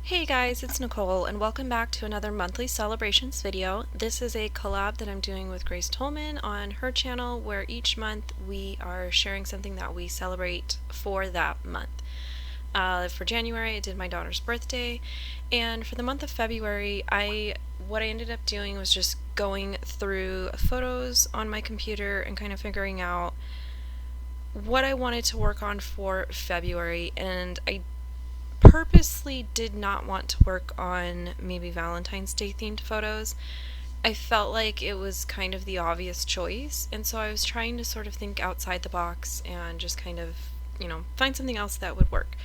Hey guys, it's Nicole and welcome back to another monthly celebrations video. This is a collab that I'm doing with Grace Tolman on her channel where each month we are sharing something that we celebrate for that month. For January I did my daughter's birthday, and for the month of February what I ended up doing was just going through photos on my computer and kind of figuring out what I wanted to work on for February, and I purposely did not want to work on maybe Valentine's Day themed photos. I felt like it was kind of the obvious choice, and so I was trying to sort of think outside the box and just kind of, find something else that would work.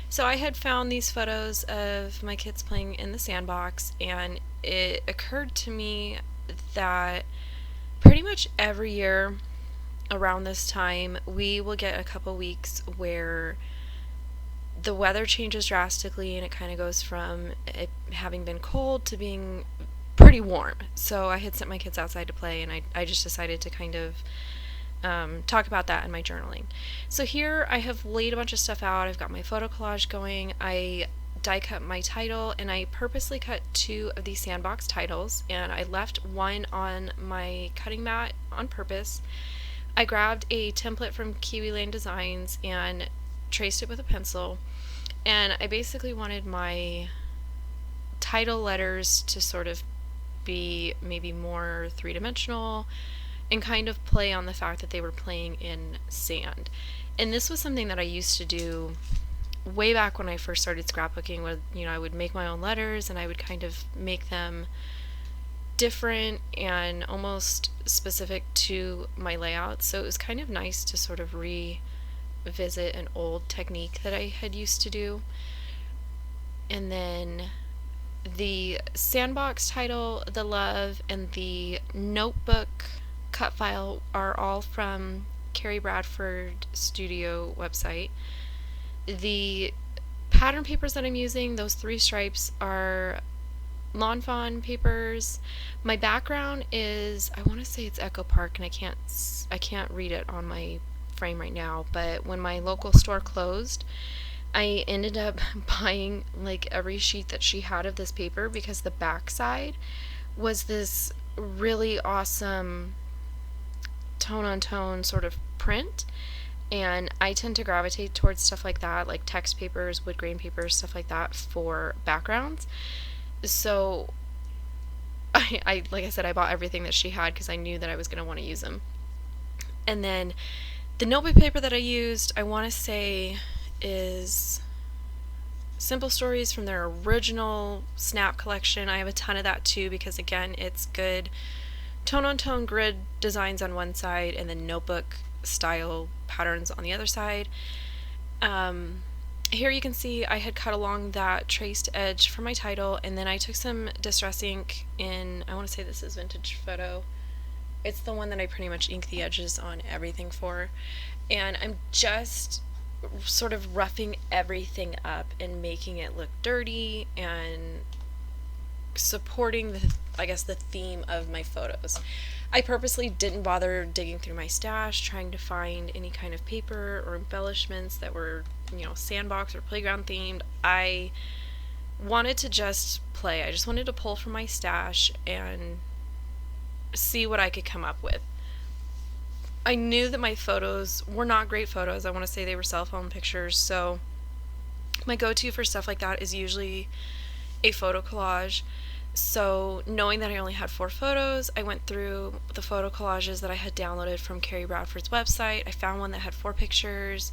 So I had found these photos of my kids playing in the Sandbox, and it occurred to me that pretty much every year around this time we will get a couple weeks where the weather changes drastically and it kind of goes from it having been cold to being pretty warm. So I had sent my kids outside to play, and I just decided to kind of talk about that in my journaling. So here I have laid a bunch of stuff out. I've got my photo collage going. I die cut my title, and I purposely cut 2 of these Sandbox titles, and I left one on my cutting mat on purpose. I grabbed a template from Kiwi Lane Designs and traced it with a pencil, and I basically wanted my title letters to sort of be maybe more three-dimensional and kind of play on the fact that they were playing in sand. And this was something that I used to do way back when I first started scrapbooking, where I would make my own letters and I would kind of make them different and almost specific to my layout. So it was kind of nice to sort of revisit an old technique that I had used to do. And then the Sandbox title, the love, and the notebook cut file are all from Carrie Bradford Studio website. The pattern papers that I'm using, those 3 stripes, are Lawn Fawn papers. My background is, I want to say it's Echo Park, and I can't read it on my frame right now, but when my local store closed, I ended up buying like every sheet that she had of this paper because the backside was this really awesome tone on tone sort of print, and I tend to gravitate towards stuff like that, like text papers, wood grain papers, stuff like that for backgrounds. So I like I said, I bought everything that she had because I knew that I was going to want to use them. And then the notebook paper that I used, I want to say, is Simple Stories from their original Snap collection. I have a ton of that too because, again, it's good tone-on-tone grid designs on one side and then notebook style patterns on the other side. Here you can see I had cut along that traced edge for my title, and then I took some distress ink in, I want to say this is Vintage Photo. It's the one that I pretty much ink the edges on everything for, and I'm just sort of roughing everything up and making it look dirty and supporting the theme of my photos. I purposely didn't bother digging through my stash trying to find any kind of paper or embellishments that were, Sandbox or playground themed. I wanted to just play. I just wanted to pull from my stash and see what I could come up with. I knew that my photos were not great photos. I want to say they were cell phone pictures, so my go-to for stuff like that is usually a photo collage. So knowing that I only had 4 photos, I went through the photo collages that I had downloaded from Carrie Bradford's website. I found one that had 4 pictures.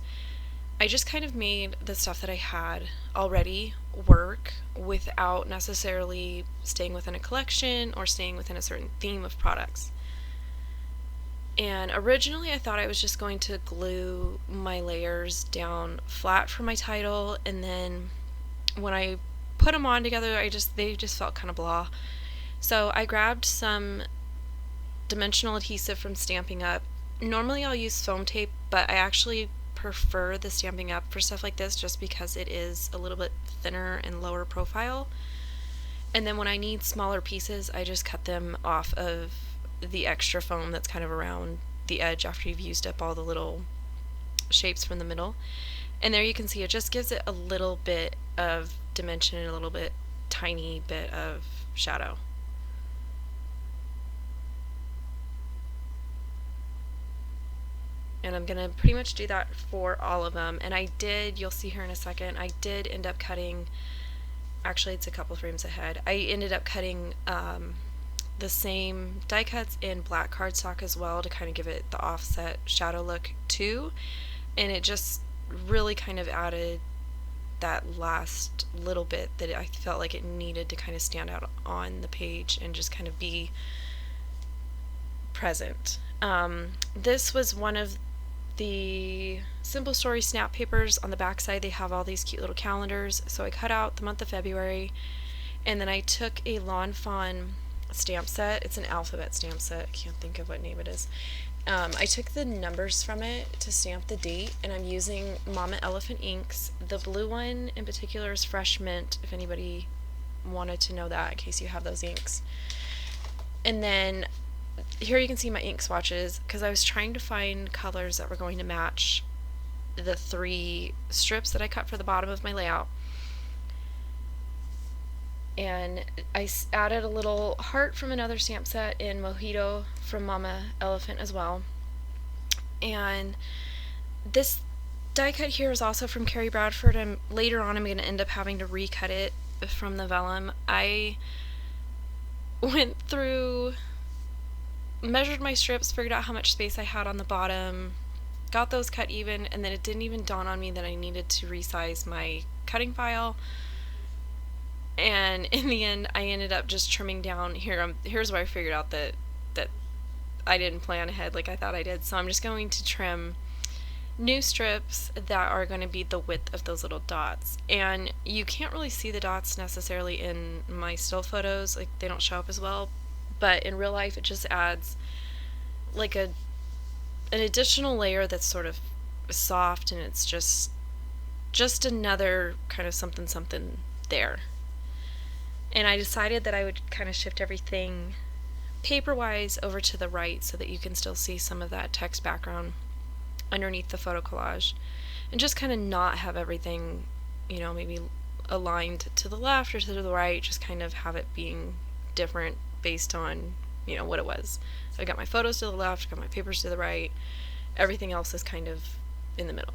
I just kind of made the stuff that I had already work without necessarily staying within a collection or staying within a certain theme of products. And originally I thought I was just going to glue my layers down flat for my title, and then when I put them on together, they just felt kind of blah. So I grabbed some dimensional adhesive from Stamping Up. Normally I'll use foam tape, but I actually prefer the Stamping Up for stuff like this just because it is a little bit thinner and lower profile. And then when I need smaller pieces, I just cut them off of the extra foam that's kind of around the edge after you've used up all the little shapes from the middle. And there you can see it just gives it a little bit of dimension and a little bit tiny bit of shadow. And I'm gonna pretty much do that for all of them. And I did, you'll see here in a second, I did end up cutting, actually it's a couple frames ahead, I ended up cutting the same die cuts in black cardstock as well to kind of give it the offset shadow look too. And it just really kind of added that last little bit that I felt like it needed to kind of stand out on the page and just kind of be present. This was one of the Simple Story snap papers. On the back side they have all these cute little calendars, so I cut out the month of February, and then I took a Lawn Fawn stamp set. It's an alphabet stamp set, I can't think of what name it is. I took the numbers from it to stamp the date, and I'm using Mama Elephant inks. The blue one in particular is Fresh Mint, if anybody wanted to know that, in case you have those inks. And then here you can see my ink swatches, because I was trying to find colors that were going to match the 3 strips that I cut for the bottom of my layout. And I added a little heart from another stamp set in Mojito from Mama Elephant as well. And this die cut here is also from Carrie Bradford, and later on I'm going to end up having to recut it from the vellum. I went through, measured my strips, figured out how much space I had on the bottom, got those cut even, and then it didn't even dawn on me that I needed to resize my cutting file. And in the end I ended up just trimming down here. Here's where I figured out that I didn't plan ahead like I thought I did. So I'm just going to trim new strips that are going to be the width of those little dots. And you can't really see the dots necessarily in my still photos, like they don't show up as well, but in real life it just adds like an additional layer that's sort of soft, and it's just another kind of something there. And I decided that I would kind of shift everything paper-wise over to the right so that you can still see some of that text background underneath the photo collage, and just kind of not have everything, you know, maybe aligned to the left or to the right, just kind of have it being different based on, you know, what it was. So I got my photos to the left, got my papers to the right, everything else is kind of in the middle.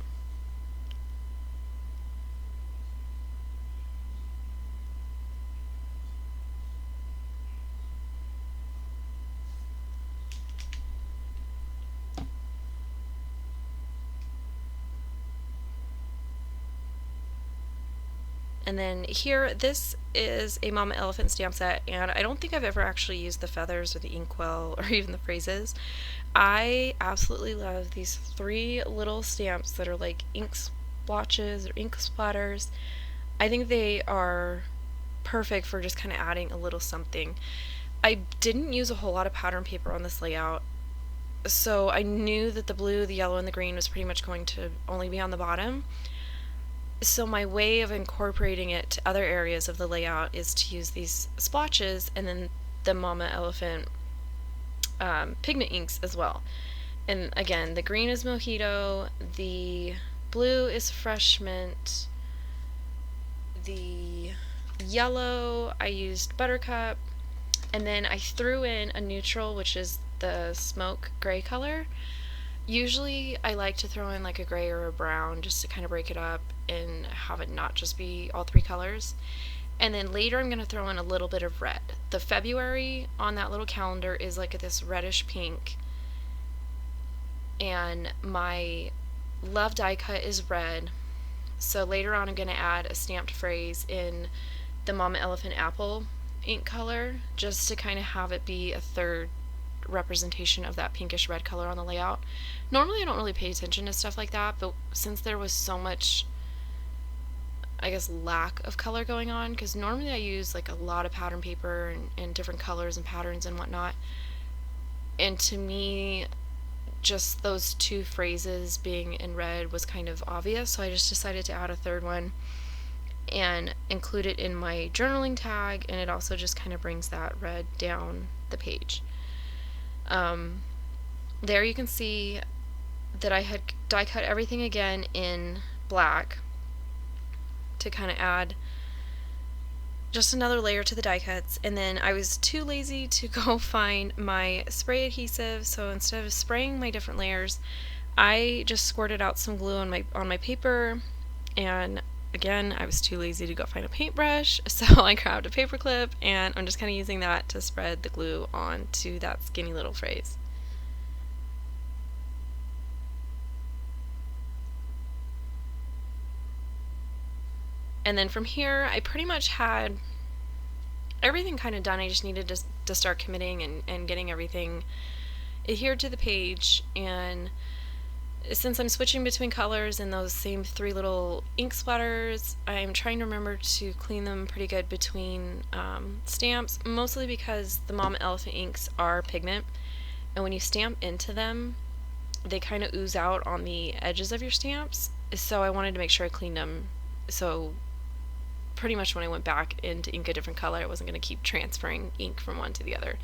And then here, this is a Mama Elephant stamp set, and I don't think I've ever actually used the feathers or the inkwell or even the phrases. I absolutely love these 3 little stamps that are like ink splotches or ink splatters. I think they are perfect for just kind of adding a little something. I didn't use a whole lot of pattern paper on this layout, so I knew that the blue, the yellow, and the green was pretty much going to only be on the bottom. So my way of incorporating it to other areas of the layout is to use these splotches and then the Mama Elephant pigment inks as well. And again, the green is Mojito, the blue is Fresh Mint, the yellow I used Buttercup, and then I threw in a neutral, which is the smoke gray color. Usually I like to throw in like a gray or a brown just to kind of break it up and have it not just be all 3 colors. And then later I'm going to throw in a little bit of red. The February on that little calendar is like this reddish pink, and my love die cut is red. So later on I'm going to add a stamped phrase in the Mama Elephant apple ink color just to kind of have it be a third representation of that pinkish red color on the layout. Normally I don't really pay attention to stuff like that, but since there was so much, I guess, lack of color going on, because normally I use like a lot of pattern paper and different colors and patterns and whatnot, and to me just those 2 phrases being in red was kind of obvious, so I just decided to add a third one and include it in my journaling tag, and it also just kind of brings that red down the page. There you can see that I had die cut everything again in black to kind of add just another layer to the die cuts, and then I was too lazy to go find my spray adhesive, so instead of spraying my different layers, I just squirted out some glue on my paper, and again, I was too lazy to go find a paintbrush, so I grabbed a paper clip, and I'm just kind of using that to spread the glue onto that skinny little phrase. And then from here, I pretty much had everything kind of done. I just needed to start committing and getting everything adhered to the page. And since I'm switching between colors and those same 3 little ink splatters, I'm trying to remember to clean them pretty good between stamps, mostly because the Mama Elephant inks are pigment, and when you stamp into them, they kind of ooze out on the edges of your stamps, so I wanted to make sure I cleaned them, so pretty much when I went back in to ink a different color, I wasn't going to keep transferring ink from one to the other.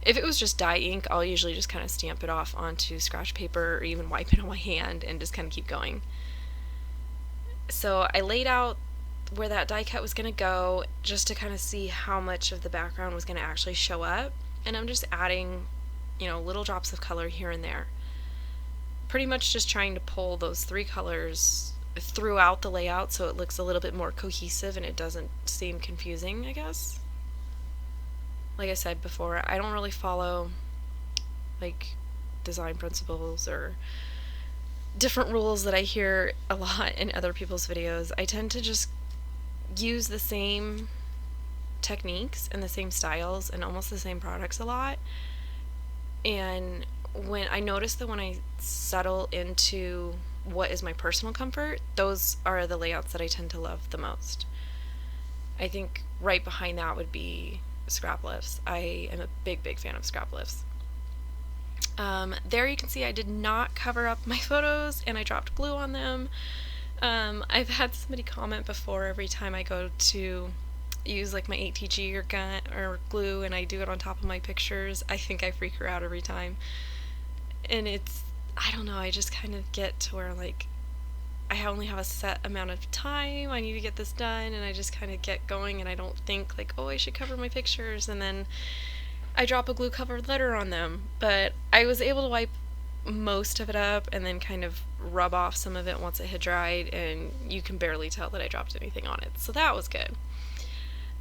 If it was just dye ink, I'll usually just kind of stamp it off onto scratch paper or even wipe it on my hand and just kind of keep going. So I laid out where that die cut was going to go just to kind of see how much of the background was going to actually show up, and I'm just adding, little drops of color here and there. Pretty much just trying to pull those 3 colors throughout the layout so it looks a little bit more cohesive and it doesn't seem confusing, I guess. Like I said before, I don't really follow design principles or different rules that I hear a lot in other people's videos. I tend to just use the same techniques and the same styles and almost the same products a lot. And when I notice that when I settle into what is my personal comfort, those are the layouts that I tend to love the most. I think right behind that would be scrap lifts. I am a big fan of scrap lifts. There you can see I did not cover up my photos and I dropped glue on them. I've had somebody comment before every time I go to use my ATG or gun or glue and I do it on top of my pictures. I think I freak her out every time. And I don't know, I just kind of get to where I only have a set amount of time, I need to get this done, and I just kind of get going and I don't think oh, I should cover my pictures, and then I drop a glue covered letter on them. But I was able to wipe most of it up and then kind of rub off some of it once it had dried, and you can barely tell that I dropped anything on it, so that was good.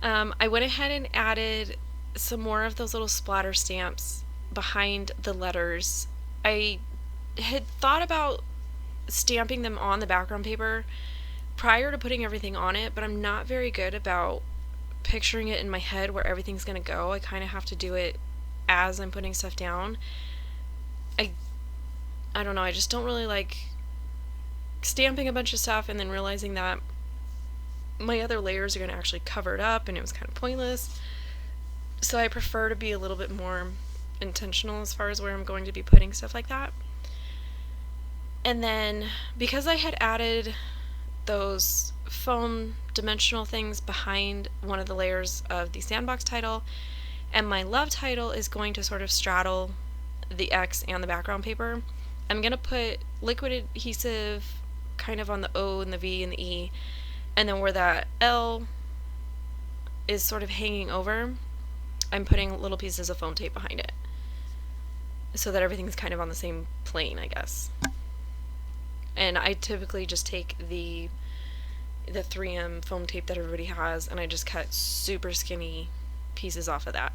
I went ahead and added some more of those little splatter stamps behind the letters. I had thought about stamping them on the background paper prior to putting everything on it, but I'm not very good about picturing it in my head where everything's going to go. I kind of have to do it as I'm putting stuff down. I don't know, I just don't really like stamping a bunch of stuff and then realizing that my other layers are going to actually cover it up, and it was kind of pointless. So I prefer to be a little bit more intentional as far as where I'm going to be putting stuff like that. And then because I had added those foam dimensional things behind one of the layers of the Sandbox title, and my love title is going to sort of straddle the X and the background paper, I'm going to put liquid adhesive kind of on the O and the V and the E, and then where that L is sort of hanging over, I'm putting little pieces of foam tape behind it so that everything's kind of on the same plane, I guess. And I typically just take the 3M foam tape that everybody has, and I just cut super skinny pieces off of that.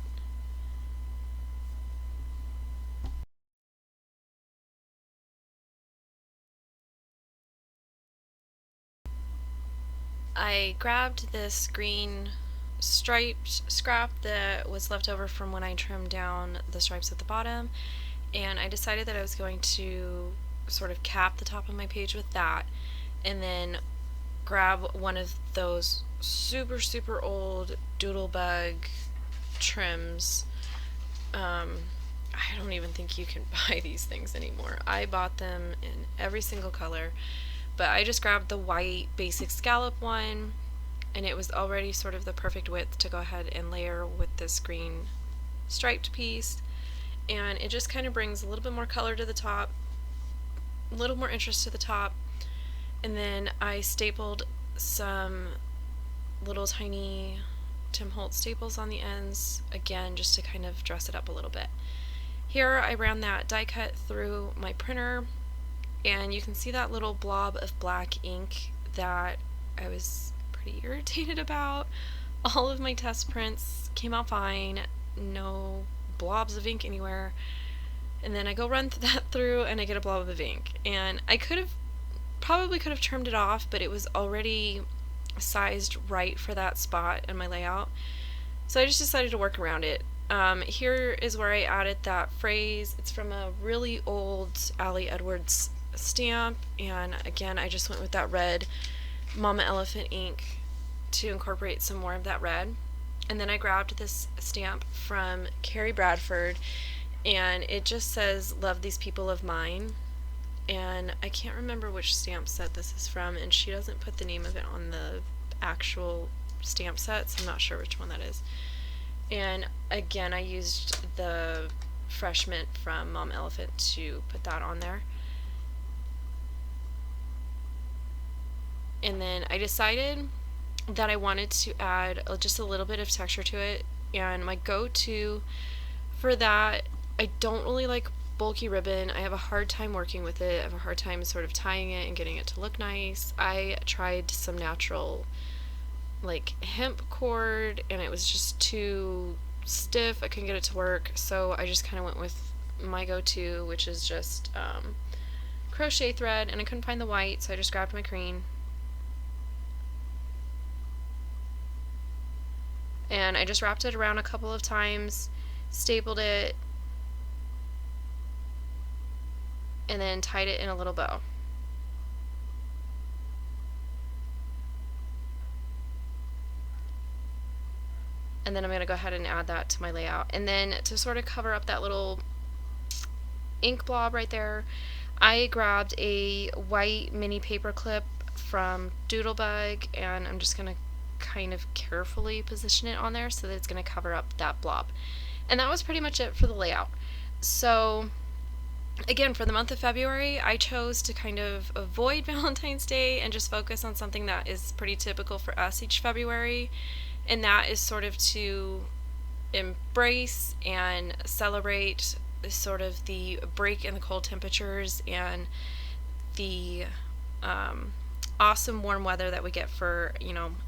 I grabbed this green striped scrap that was left over from when I trimmed down the stripes at the bottom, and I decided that I was going to sort of cap the top of my page with that, and then grab one of those super old Doodlebug trims. I don't even think you can buy these things anymore. I bought them in every single color, but I just grabbed the white basic scallop one, and it was already sort of the perfect width to go ahead and layer with this green striped piece, and it just kind of brings a little bit more color to the top, a little more interest to the top. And then I stapled some little tiny Tim Holtz staples on the ends, again just to kind of dress it up a little bit. Here I ran that die cut through my printer, and you can see that little blob of black ink that I was pretty irritated about. All of my test prints came out fine, no blobs of ink anywhere, and then I go run that through and I get a blob of ink, and I probably could have trimmed it off, but it was already sized right for that spot in my layout, so I just decided to work around it. Here is where I added that phrase. It's from a really old Allie Edwards stamp, and again I just went with that red Mama Elephant ink to incorporate some more of that red. And then I grabbed this stamp from Carrie Bradford, and it just says "Love These People of Mine," and I can't remember which stamp set this is from, and she doesn't put the name of it on the actual stamp set, so I'm not sure which one that is. And again, I used the Fresh Mint from Mom Elephant to put that on there. And then I decided that I wanted to add just a little bit of texture to it, and my go-to for that, I don't really like bulky ribbon. I have a hard time working with it. I have a hard time sort of tying it and getting it to look nice. I tried some natural like hemp cord, and it was just too stiff. I couldn't get it to work, so I just kind of went with my go-to, which is just crochet thread, and I couldn't find the white, so I just grabbed my green. And I just wrapped it around a couple of times, stapled it, and then tied it in a little bow. And then I'm going to go ahead and add that to my layout. And then to sort of cover up that little ink blob right there, I grabbed a white mini paper clip from Doodlebug, and I'm just going to kind of carefully position it on there so that it's going to cover up that blob. And that was pretty much it for the layout. So again, for the month of February, I chose to kind of avoid Valentine's Day and just focus on something that is pretty typical for us each February, and that is sort of to embrace and celebrate sort of the break in the cold temperatures and the awesome warm weather that we get for,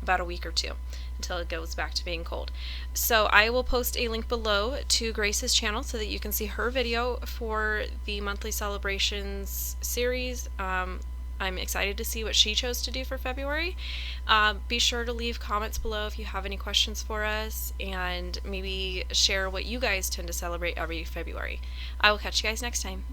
about a week or two until it goes back to being cold. So I will post a link below to Grace's channel so that you can see her video for the monthly celebrations series. I'm excited to see what she chose to do for February. Be sure to leave comments below if you have any questions for us, and maybe share what you guys tend to celebrate every February. I will catch you guys next time.